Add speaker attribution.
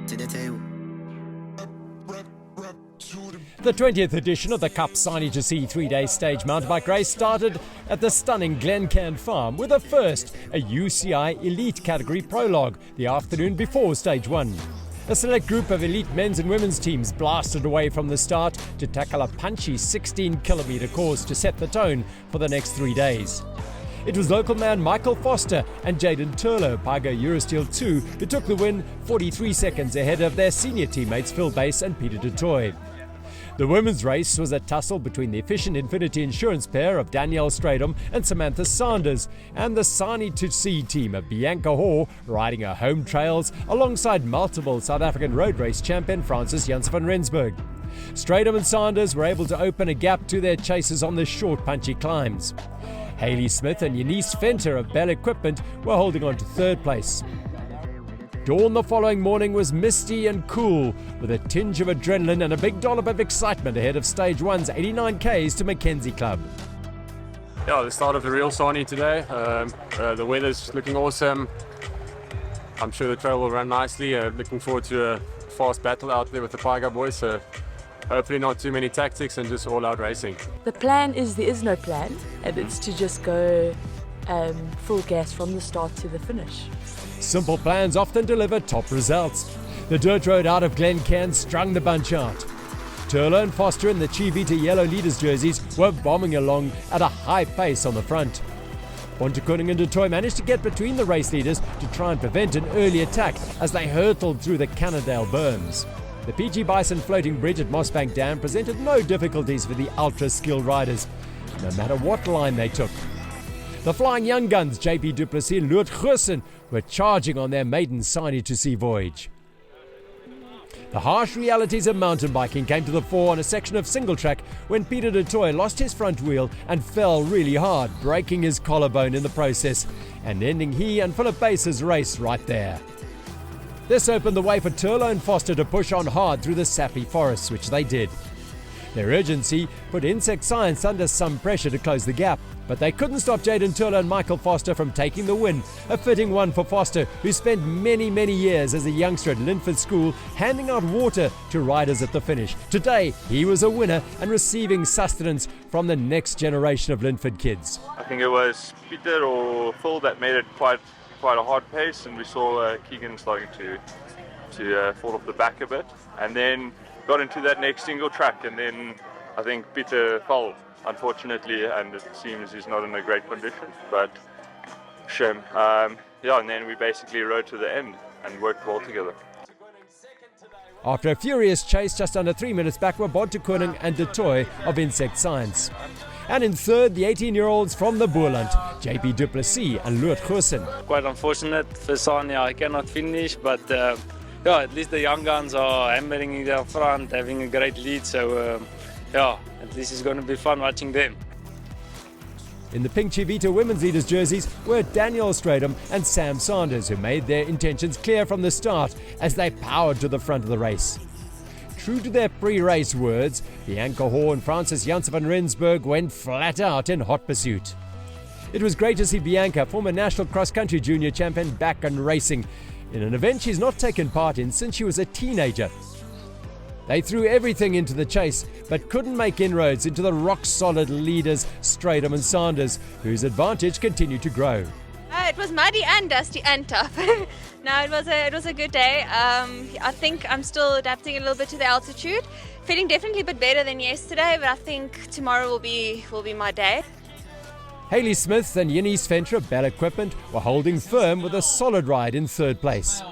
Speaker 1: to the table.
Speaker 2: The 20th edition of the KAP Sani2c three-day stage mountain bike race started at the stunning Glencairn farm with a UCI Elite category prologue the afternoon before stage one. A select group of elite men's and women's teams blasted away from the start to tackle a punchy 16-kilometre course to set the tone for the next 3 days. It was local man Michael Foster and Jaden Turlo, Paiga Eurosteel 2, who took the win 43 seconds ahead of their senior teammates Phil Bass and Peter du Toit. The women's race was a tussle between the efficient Infinity Insurance pair of Danielle Stradom and Samantha Sanders and the Sani2c team of Bianca Hoare riding her home trails alongside multiple South African road race champion Francis Janse van Rensburg. Stradom and Sanders were able to open a gap to their chasers on the short punchy climbs. Hayley Smith and Eunice Venter of Bell Equipment were holding on to third place. Dawn the following morning was misty and cool, with a tinge of adrenaline and a big dollop of excitement ahead of Stage 1's 89 Ks to Mackenzie Club.
Speaker 3: Yeah, the start of the real Sani today. The weather's looking awesome. I'm sure the trail will run nicely. Looking forward to a fast battle out there with the Paiga boys. So hopefully not too many tactics and just all out racing.
Speaker 4: The plan is there is no plan, and it's to just go full gas from the start to the finish.
Speaker 2: Simple plans often deliver top results. The dirt road out of Glencairn strung the bunch out. Turlo and Foster in the Chivita yellow leaders jerseys were bombing along at a high pace on the front. Bontekoning and du Toit managed to get between the race leaders to try and prevent an early attack as they hurtled through the Cannondale berms. The PG Bison floating bridge at Mossbank Dam presented no difficulties for the ultra-skilled riders, no matter what line they took. The flying young guns, JP du Plessis and Loert Goosen, were charging on their maiden Sani2c voyage. The harsh realities of mountain biking came to the fore on a section of single track when Peter du Toit lost his front wheel and fell really hard, breaking his collarbone in the process and ending he and Philip Bass's race right there. This opened the way for Turlo and Foster to push on hard through the sappy forests, which they did. Their urgency put Insect Science under some pressure to close the gap, but they couldn't stop Jaden Turlo and Michael Foster from taking the win, a fitting one for Foster, who spent many years as a youngster at Linford School handing out water to riders at the finish. Today, he was a winner and receiving sustenance from the next generation of Linford kids.
Speaker 5: I think it was Peter or Phil that made it quite a hard pace, and we saw Keegan starting to fall off the back a bit, and then got into that next single track, and then I think Peter fell, unfortunately, and it seems he's not in a great condition, but shame. And then we basically rode to the end and worked well together.
Speaker 2: After a furious chase, just under 3 minutes back were Bontekoning and du Toit of Insect Science. And in third, the 18-year-olds from the Boerland, JP du Plessis and Loert Goosen.
Speaker 6: Quite unfortunate for Sani, I cannot finish, but at least the young guns are hammering in their front, having a great lead, so at least it's going to be fun watching them.
Speaker 2: In the pink Chivita women's leaders jerseys were Danielle Stradom and Sam Sanders, who made their intentions clear from the start as they powered to the front of the race. True to their pre-race words, Bianca Hoare and Francis Janse van Rensburg went flat out in hot pursuit. It was great to see Bianca, former national cross-country junior champion, back and racing in an event she's not taken part in since she was a teenager. They threw everything into the chase, but couldn't make inroads into the rock-solid leaders Stradom and Sanders, whose advantage continued to grow.
Speaker 7: It was muddy and dusty and tough. No, it was a good day. I think I'm still adapting a little bit to the altitude. Feeling definitely a bit better than yesterday, but I think tomorrow will be my day.
Speaker 2: Hayley Smith and Eunice Venter of Bell Equipment were holding firm with a solid ride in third place.